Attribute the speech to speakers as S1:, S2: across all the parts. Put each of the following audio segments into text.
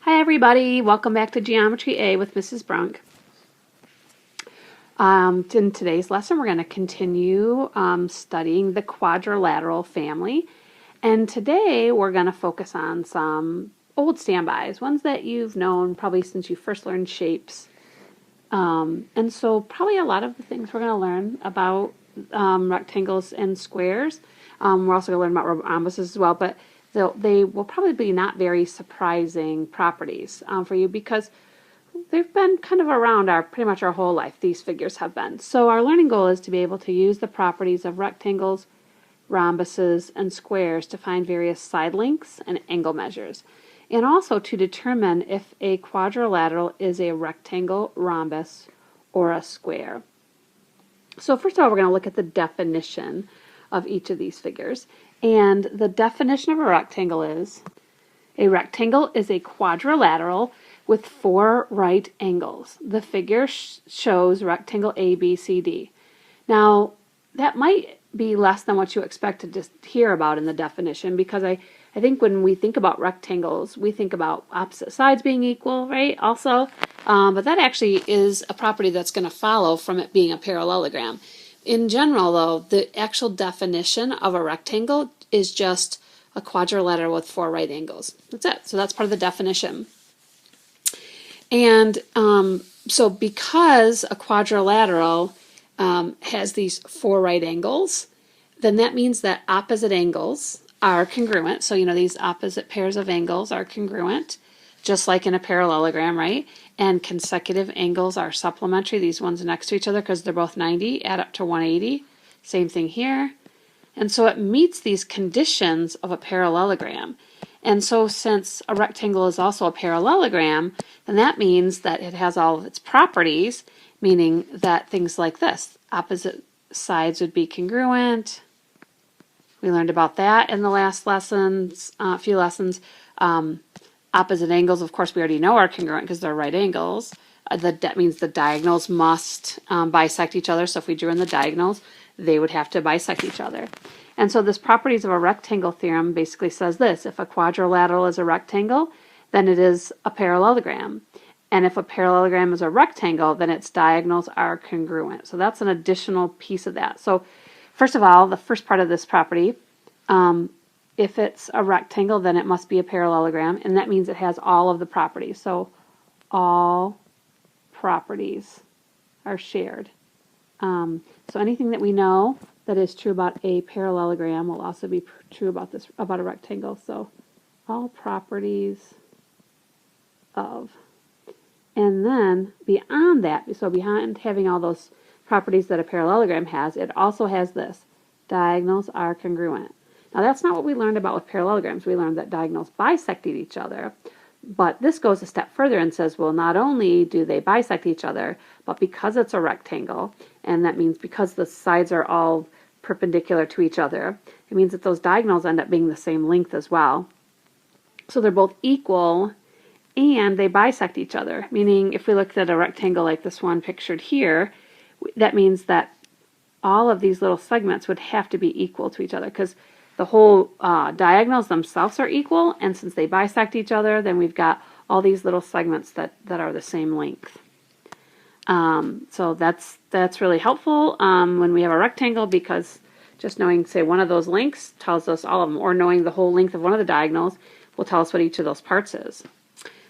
S1: Hi everybody, welcome back to Geometry A with Mrs. Brunk. In today's lesson we're going to continue studying the quadrilateral family, and today we're going to focus on some old standbys, ones that you've known probably since you first learned shapes. And so probably a lot of the things we're going to learn about rectangles and squares. We're also going to learn about rhombuses as well, but they will probably be not very surprising properties for you because they've been kind of around pretty much our whole life. These figures have been. So our learning goal is to be able to use the properties of rectangles, rhombuses, and squares to find various side lengths and angle measures, and also to determine if a quadrilateral is a rectangle, rhombus, or a square. So first of all, we're going to look at the definition of each of these figures. And the definition of a rectangle is a quadrilateral with 4 right angles. The figure shows rectangle A, B, C, D. Now, that might be less than what you expect to just hear about in the definition, because I think when we think about rectangles, we think about opposite sides being equal, right? Also, but that actually is a property that's going to follow from it being a parallelogram. In general, though, the actual definition of a rectangle is just a quadrilateral with 4 right angles. That's it. So that's part of the definition. And so because a quadrilateral has these 4 right angles, then that means that opposite angles are congruent. So, these opposite pairs of angles are congruent, just like in a parallelogram, right? And consecutive angles are supplementary, these ones next to each other, because they're both 90, add up to 180. Same thing here. And so it meets these conditions of a parallelogram. And so since a rectangle is also a parallelogram, then that means that it has all of its properties, meaning that things like this, opposite sides would be congruent. We learned about that in the last lessons, few lessons. Opposite angles, of course, we already know are congruent because they're right angles. That means the diagonals must bisect each other. So if we drew in the diagonals, they would have to bisect each other. And so this properties of a rectangle theorem basically says this: if a quadrilateral is a rectangle, then it is a parallelogram. And if a parallelogram is a rectangle, then its diagonals are congruent. So that's an additional piece of that. So first of all, the first part of this property, if it's a rectangle, then it must be a parallelogram, and that means it has all of the properties. So all properties are shared. So anything that we know that is true about a parallelogram will also be true about a rectangle. So all properties of. And then beyond that, so behind having all those properties that a parallelogram has, it also has this: diagonals are congruent. Now that's not what we learned about with parallelograms. We learned that diagonals bisected each other. But this goes a step further and says, well, not only do they bisect each other, but because it's a rectangle, and that means because the sides are all perpendicular to each other, it means that those diagonals end up being the same length as well. So they're both equal and they bisect each other, meaning if we looked at a rectangle like this one pictured here, that means that all of these little segments would have to be equal to each other, because the whole diagonals themselves are equal, and since they bisect each other, then we've got all these little segments that are the same length. So that's really helpful when we have a rectangle, because just knowing, say, one of those lengths tells us all of them, or knowing the whole length of one of the diagonals will tell us what each of those parts is.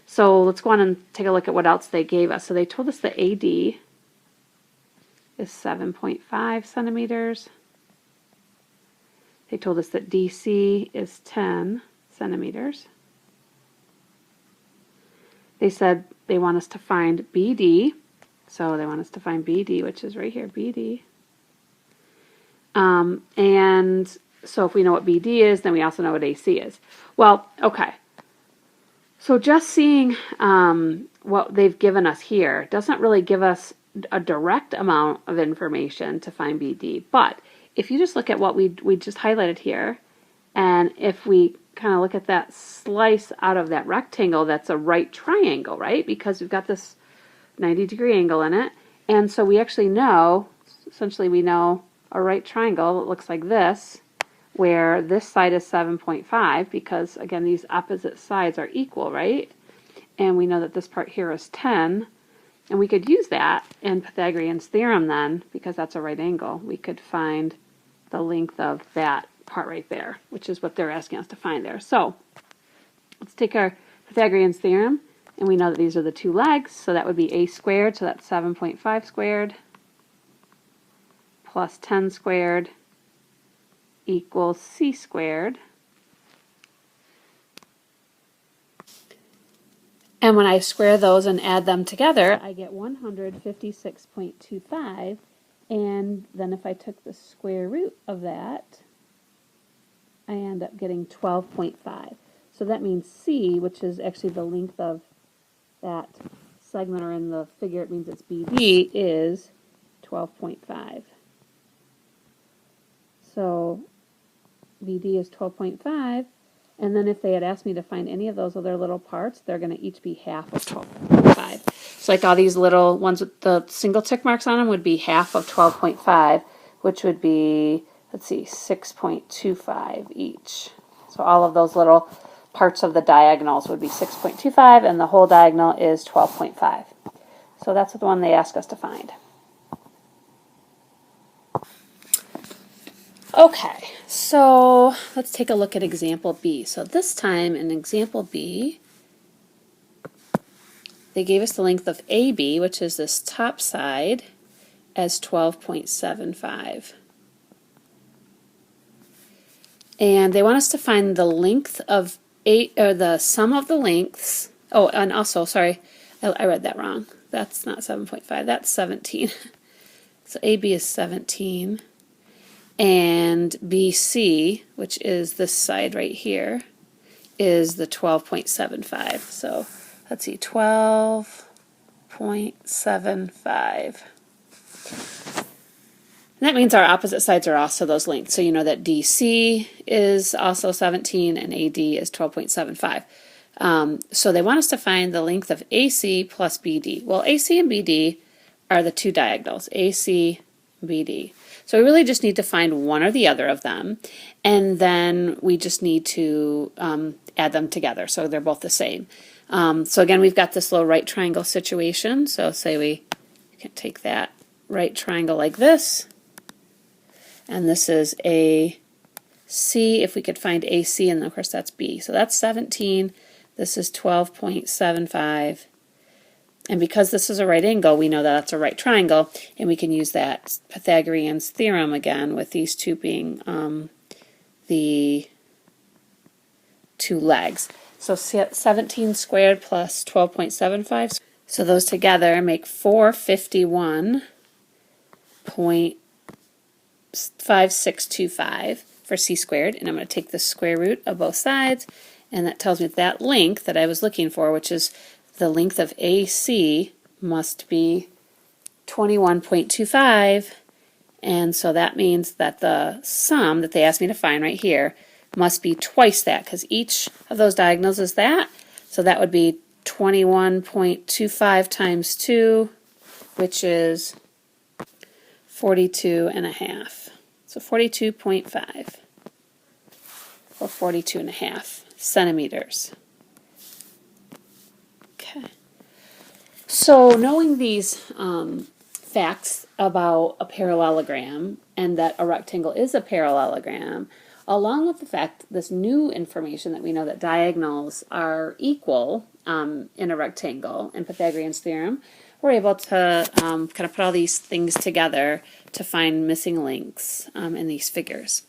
S1: So let's go on and take a look at what else they gave us. So they told us that AD is 7.5 centimeters. They told us that DC is 10 centimeters. They said they want us to find BD. So they want us to find BD, which is right here, BD. And so if we know what BD is, then we also know what AC is. Well, okay. So just seeing what they've given us here doesn't really give us a direct amount of information to find BD. But if you just look at what we just highlighted here, and if we kind of look at that slice out of that rectangle, that's a right triangle, right? Because we've got this 90-degree angle in it. And so we actually know, essentially we know a right triangle that looks like this, where this side is 7.5 because, again, these opposite sides are equal, right? and we know that this part here is 10, and we could use that in Pythagorean's theorem then, because that's a right angle. We could find the length of that part right there, which is what they're asking us to find there. So let's take our Pythagorean's theorem, and we know that these are the two legs, so that would be a squared, so that's 7.5 squared, plus 10 squared equals c squared. And when I square those and add them together, I get 156.25, and then if I took the square root of that, I end up getting 12.5. So that means C, which is actually the length of that segment, or in the figure it means it's BD, is 12.5. So BD is 12.5, and then if they had asked me to find any of those other little parts, they're going to each be half of 12.5. So like all these little ones with the single tick marks on them would be half of 12.5, which would be, let's see, 6.25 each. So all of those little parts of the diagonals would be 6.25, and the whole diagonal is 12.5. So that's the one they ask us to find. Okay, so let's take a look at example B. So this time in example B, they gave us the length of AB, which is this top side, as 12.75. And they want us to find the length of the sum of the lengths. Oh, and also, sorry, I read that wrong. That's not 7.5, that's 17. So AB is 17. And BC, which is this side right here, is the 12.75. So let's see, 12.75. And that means our opposite sides are also those lengths. So you know that DC is also 17 and AD is 12.75. So they want us to find the length of AC plus BD. Well, AC and BD are the two diagonals, AC, BD. So we really just need to find one or the other of them, and then we just need to add them together so they're both the same. So again, we've got this little right triangle situation. So say we can take that right triangle like this, and this is AC, if we could find AC, and of course that's B. So that's 17, this is 12.75. And because this is a right angle, we know that that's a right triangle, and we can use that Pythagorean's theorem again with these two being the two legs. So 17 squared plus 12.75. So those together make 451.5625 for c squared. And I'm going to take the square root of both sides, and that tells me that length that I was looking for, which is the length of AC, must be 21.25, and so that means that the sum that they asked me to find right here must be twice that, because each of those diagonals is that. So that would be 21.25 times 2, which is 42.5. So 42.5, or 42.5 centimeters. Okay. So knowing these facts about a parallelogram and that a rectangle is a parallelogram, along with the fact, this new information that we know that diagonals are equal in a rectangle in Pythagorean's theorem, we're able to kind of put all these things together to find missing links in these figures.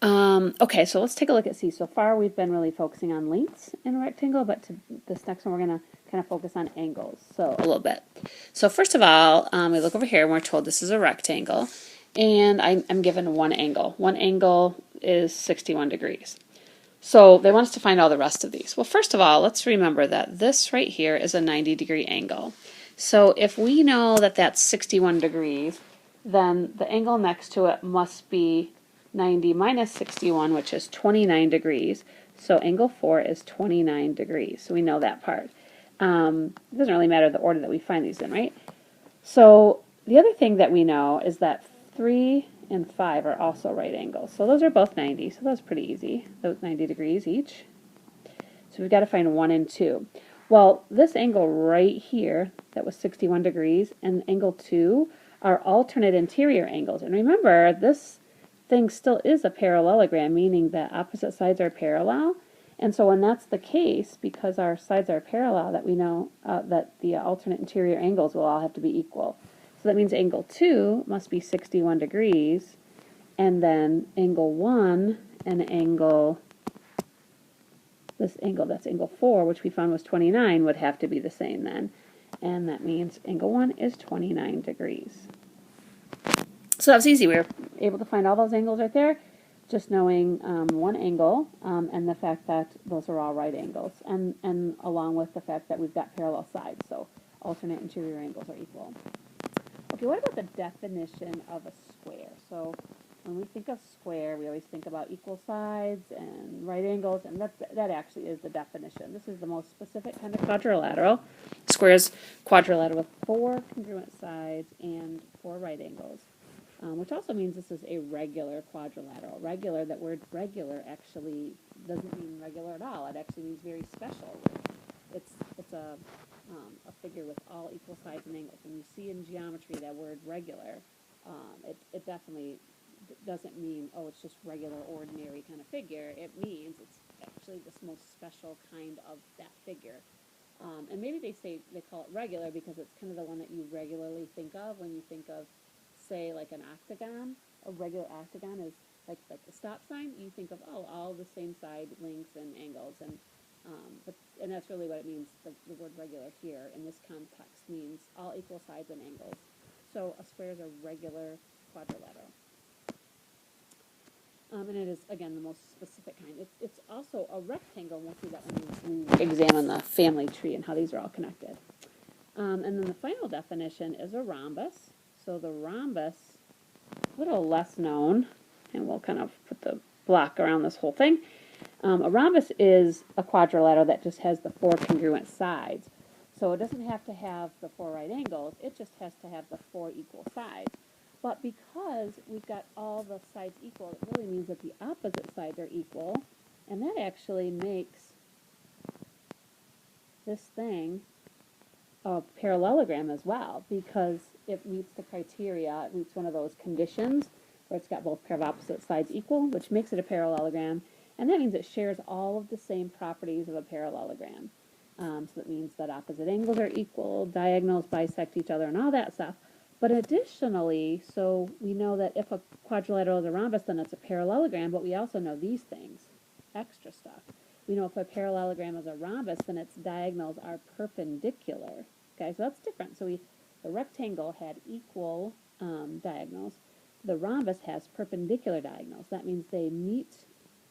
S1: Okay, so let's take a look at C. So far we've been really focusing on lengths in a rectangle, but to this next one we're going to kind of focus on angles, so a little bit. So first of all, we look over here and we're told this is a rectangle, and I'm given one angle. One angle is 61 degrees. So they want us to find all the rest of these. Well, first of all, let's remember that this right here is a 90-degree angle. So if we know that that's 61 degrees, then the angle next to it must be 90 minus 61, which is 29 degrees. So angle 4 is 29 degrees. So we know that part. It doesn't really matter the order that we find these in, right? So the other thing that we know is that 3 and 5 are also right angles. So those are both 90, so that's pretty easy. Those 90 degrees each. So we've got to find 1 and 2. Well, this angle right here, that was 61 degrees, and angle 2 are alternate interior angles. And remember, this thing still is a parallelogram, meaning that opposite sides are parallel. And so when that's the case, because our sides are parallel, that we know that the alternate interior angles will all have to be equal. So that means angle 2 must be 61 degrees, and then angle 1 and angle, this angle, that's angle 4, which we found was 29, would have to be the same then. And that means angle 1 is 29 degrees. So that was easy. We were able to find all those angles right there, just knowing one angle and the fact that those are all right angles, and along with the fact that we've got parallel sides, so alternate interior angles are equal. Okay, what about the definition of a square? So when we think of square, we always think about equal sides and right angles, and that actually is the definition. This is the most specific kind of quadrilateral. Square is quadrilateral with 4 congruent sides and 4 right angles. Which also means this is a regular quadrilateral. Regular, that word regular actually doesn't mean regular at all. It actually means very special. It's a figure with all equal sides and angles. When you see in geometry that word regular, it definitely doesn't mean, oh, it's just regular, ordinary kind of figure. It means it's actually this most special kind of that figure. And maybe they call it regular because it's kind of the one that you regularly think of when you think of, say, like an octagon. A regular octagon is like the stop sign. You think of, oh, all the same side lengths and angles, and that's really what it means. The word regular here in this context means all equal sides and angles. So a square is a regular quadrilateral. And it is, again, the most specific kind. It's also a rectangle, and we'll see that when we examine the family tree and how these are all connected. And then the final definition is a rhombus. So the rhombus, a little less known, and we'll kind of put the block around this whole thing. A rhombus is a quadrilateral that just has the 4 congruent sides. So it doesn't have to have the 4 right angles, it just has to have the 4 equal sides. But because we've got all the sides equal, it really means that the opposite sides are equal, and that actually makes this thing a parallelogram as well, because it meets the criteria, it meets one of those conditions where it's got both pair of opposite sides equal, which makes it a parallelogram, and that means it shares all of the same properties of a parallelogram. So that means that opposite angles are equal, diagonals bisect each other, and all that stuff. But additionally, so we know that if a quadrilateral is a rhombus, then it's a parallelogram, but we also know these things, extra stuff. We know if a parallelogram is a rhombus, then its diagonals are perpendicular. Okay, so that's different. So the rectangle had equal diagonals. The rhombus has perpendicular diagonals. That means they meet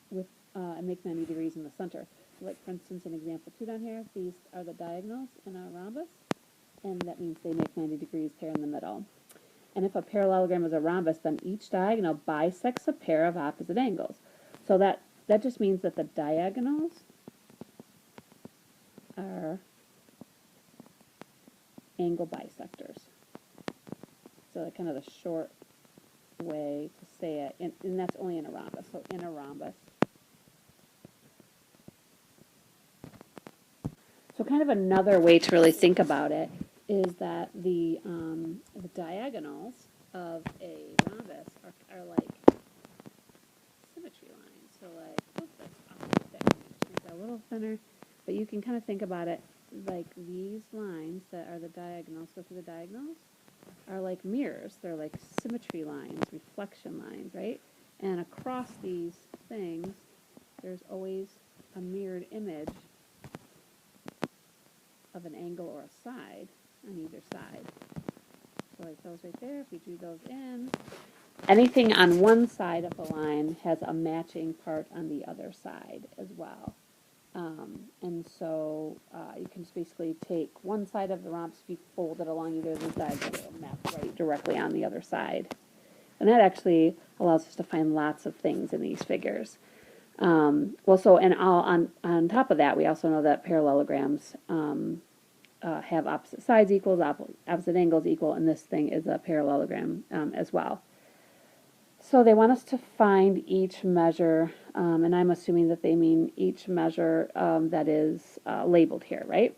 S1: with and make 90 degrees in the center. So like, for instance, in example 2 down here, these are the diagonals in a rhombus, and that means they make 90 degrees pair in the middle. And if a parallelogram is a rhombus, then each diagonal bisects a pair of opposite angles. So that just means that the diagonals are angle bisectors. So kind of the short way to say it, and that's only in a rhombus. So in a rhombus. So kind of another way to really think about it is that the diagonals of a rhombus are like symmetry lines. So like, oh, that's opposite there. Make that a little thinner. But you can kind of think about it like these lines that are the diagonals, go through the diagonals, are like mirrors. They're like symmetry lines, reflection lines, right? And across these things, there's always a mirrored image of an angle or a side on either side. So like those right there, if we drew those in, anything on one side of the line has a matching part on the other side as well. And so you can just basically take one side of the rhombus, if you fold it along either of the sides, it will map right directly on the other side. And that actually allows us to find lots of things in these figures. Well, so and on top of that, we also know that parallelograms have opposite sides equals, opposite angles equal, and this thing is a parallelogram as well. So they want us to find each measure, and I'm assuming that they mean each measure that is labeled here, right?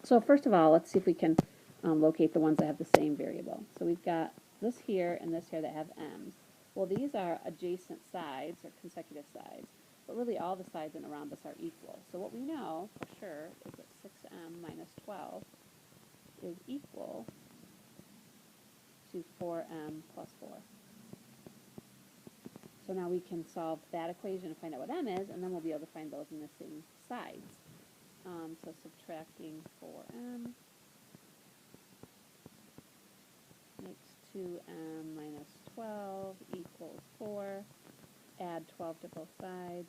S1: So first of all, let's see if we can locate the ones that have the same variable. So we've got this here and this here that have m's. Well, these are adjacent sides or consecutive sides, but really all the sides in a rhombus are equal. So what we know for sure is that 6m minus 12 is equal to 4m plus 4. So now we can solve that equation and find out what m is, and then we'll be able to find those missing sides. So subtracting 4m makes 2m minus 12 equals 4. Add 12 to both sides.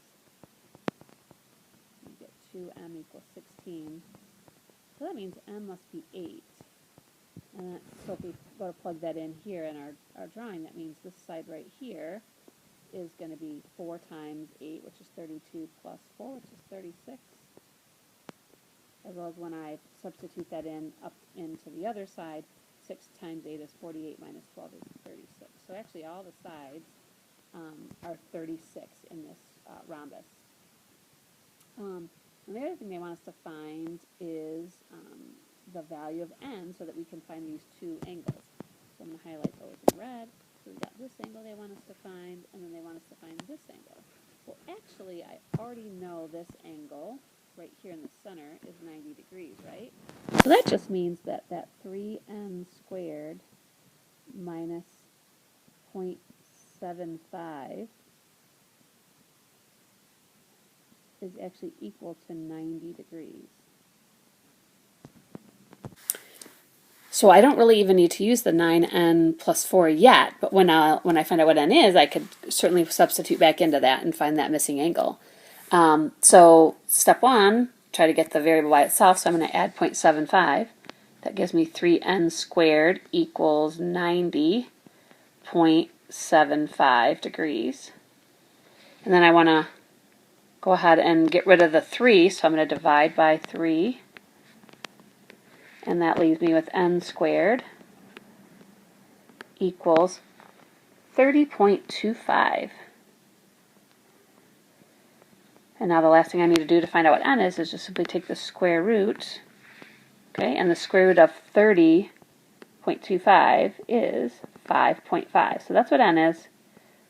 S1: You get 2m equals 16. So that means m must be 8. And so if we go to plug that in here in our drawing, that means this side right here is going to be 4 times 8, which is 32, plus 4, which is 36. As well as when I substitute that in up into the other side, 6 times 8 is 48 minus 12 is 36. So actually all the sides are 36 in this rhombus. And the other thing they want us to find is the value of n so that we can find these two angles. So I'm going to highlight those in red. So we've got this angle they want us to find, and then they want us to find this angle. Well, actually, I already know this angle right here in the center is 90 degrees, right? So that just means that 3n squared minus 0.75 is actually equal to 90 degrees. So I don't really even need to use the 9n plus 4 yet, but when I find out what n is, I could certainly substitute back into that and find that missing angle. So step 1, try to get the variable by itself, so I'm going to add 0.75. That gives me 3n squared equals 90.75 degrees. And then I want to go ahead and get rid of the 3, so I'm going to divide by 3. And that leaves me with n squared equals 30.25. And now the last thing I need to do to find out what n is just simply take the square root, okay, and the square root of 30.25 is 5.5. So that's what n is.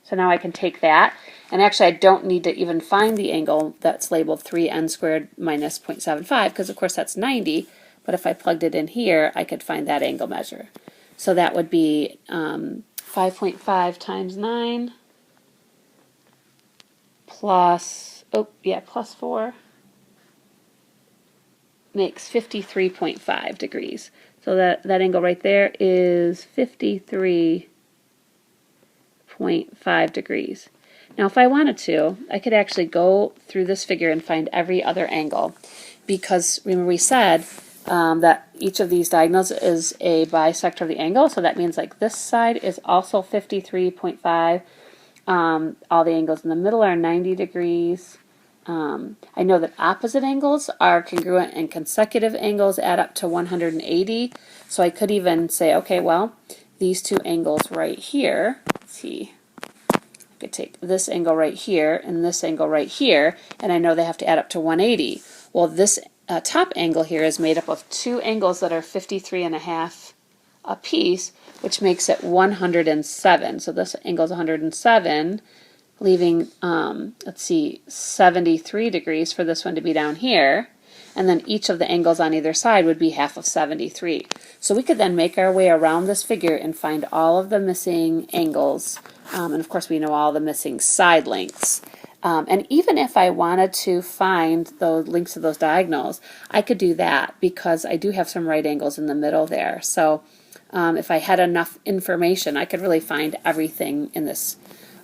S1: So now I can take that, and actually I don't need to even find the angle that's labeled 3n squared minus 0.75, because of course that's 90, but if I plugged it in here, I could find that angle measure. So that would be 5.5 times 9 plus, plus 4 makes 53.5 degrees. So that angle right there is 53.5 degrees. Now if I wanted to, I could actually go through this figure and find every other angle, because remember we said that each of these diagonals is a bisector of the angle, so that means like this side is also 53.5. All the angles in the middle are 90 degrees. I know that opposite angles are congruent and consecutive angles add up to 180. So I could even say, okay, well, these two angles right here, let's see, I could take this angle right here and this angle right here, and I know they have to add up to 180. Well, this top angle here is made up of two angles that are 53.5 a piece, which makes it 107. So this angle is 107, leaving, let's see, 73 degrees for this one to be down here. And then each of the angles on either side would be half of 73. So we could then make our way around this figure and find all of the missing angles. And of course we know all the missing side lengths. And even if I wanted to find the links to those diagonals, I could do that because I do have some right angles in the middle there. So if I had enough information, I could really find everything in this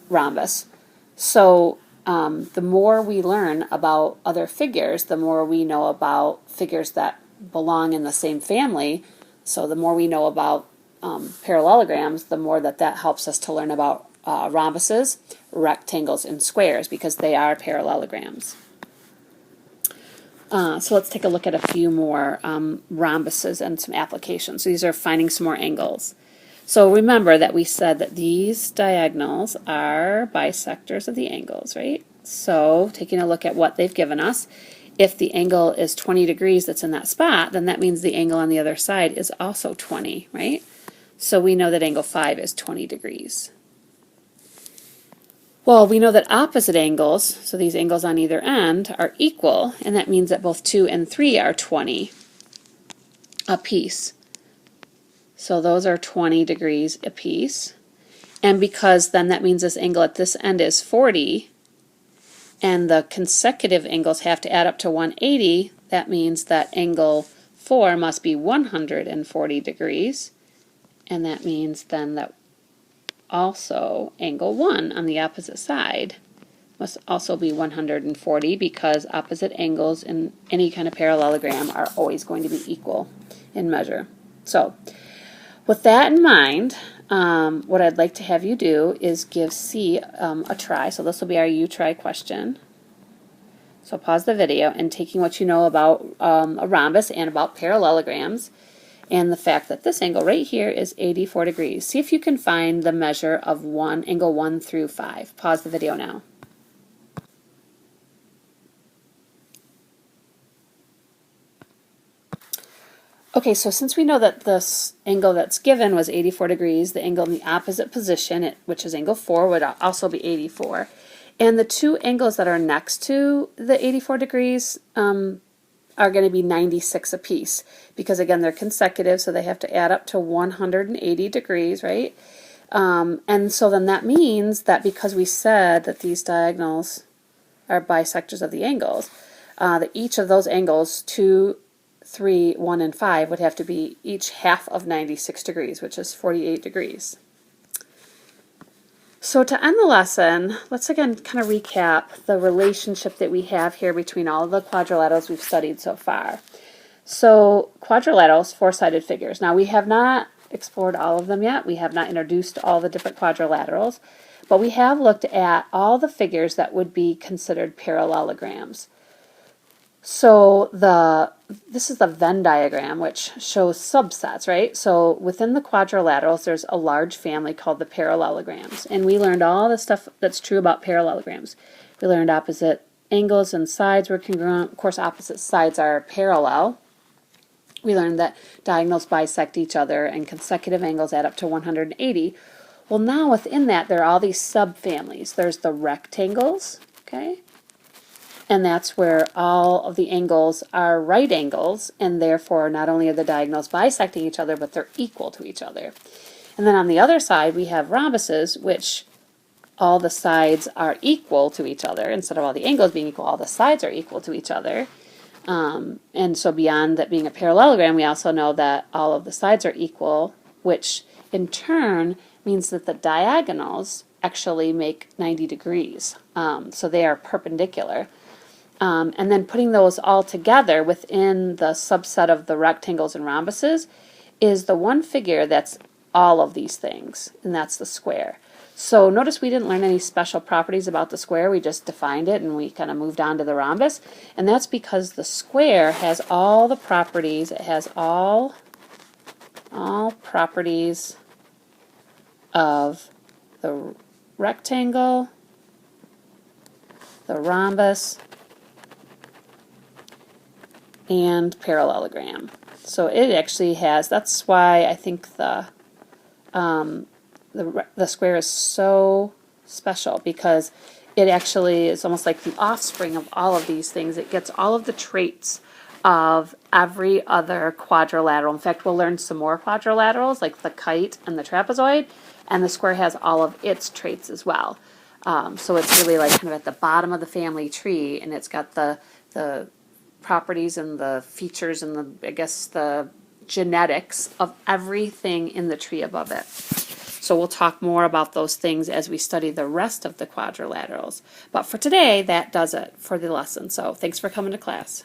S1: rhombus. So the more we learn about other figures, the more we know about figures that belong in the same family. So the more we know about parallelograms, the more that helps us to learn about rhombuses, rectangles, and squares, because they are parallelograms. So let's take a look at a few more rhombuses and some applications. So these are finding some more angles. So remember that we said that these diagonals are bisectors of the angles, right? So taking a look at what they've given us, if the angle is 20 degrees that's in that spot, then that means the angle on the other side is also 20, right? So we know that angle 5 is 20 degrees. Well, we know that opposite angles, so these angles on either end, are equal, and that means that both 2 and 3 are 20 apiece. So those are 20 degrees apiece. And because then that means this angle at this end is 40, and the consecutive angles have to add up to 180, that means that angle 4 must be 140 degrees. And that means then that also angle 1 on the opposite side must also be 140, because opposite angles in any kind of parallelogram are always going to be equal in measure. So with that in mind, what I'd like to have you do is give C a try. So this will be our you try question. So pause the video, and taking what you know about a rhombus and about parallelograms, and the fact that this angle right here is 84 degrees. See if you can find the measure of angle 1 through 5. Pause the video now. Okay, so since we know that this angle that's given was 84 degrees, the angle in the opposite position, which is angle 4, would also be 84. And the two angles that are next to the 84 degrees are going to be 96 apiece, because again they're consecutive, so they have to add up to 180 degrees, right? And so then that means that because we said that these diagonals are bisectors of the angles, that each of those angles, 2, 3, 1, and 5, would have to be each half of 96 degrees, which is 48 degrees. So to end the lesson, let's again kind of recap the relationship that we have here between all of the quadrilaterals we've studied so far. So quadrilaterals, four-sided figures. Now we have not explored all of them yet. We have not introduced all the different quadrilaterals, but we have looked at all the figures that would be considered parallelograms. So this is the Venn diagram, which shows subsets, right? So within the quadrilaterals, there's a large family called the parallelograms. And we learned all the stuff that's true about parallelograms. We learned opposite angles and sides were congruent. Of course, opposite sides are parallel. We learned that diagonals bisect each other and consecutive angles add up to 180. Well, now within that, there are all these subfamilies. There's the rectangles, okay? And that's where all of the angles are right angles, and therefore not only are the diagonals bisecting each other, but they're equal to each other. And then on the other side, we have rhombuses, which all the sides are equal to each other. Instead of all the angles being equal, all the sides are equal to each other. And so beyond that being a parallelogram, we also know that all of the sides are equal, which in turn means that the diagonals actually make 90 degrees. So they are perpendicular. And then putting those all together within the subset of the rectangles and rhombuses is the one figure that's all of these things, and that's the square. So notice we didn't learn any special properties about the square. We just defined it and we kind of moved on to the rhombus. And that's because the square has all the properties. It has all properties of the rectangle, the rhombus, and parallelogram. So it actually has, that's why I think the square is so special, because it actually is almost like the offspring of all of these things. It gets all of the traits of every other quadrilateral. In fact, we'll learn some more quadrilaterals like the kite and the trapezoid, and the square has all of its traits as well. So it's really like kind of at the bottom of the family tree, and it's got the properties and the features and the, I guess, the genetics of everything in the tree above it. So we'll talk more about those things as we study the rest of the quadrilaterals. But for today, that does it for the lesson. So thanks for coming to class.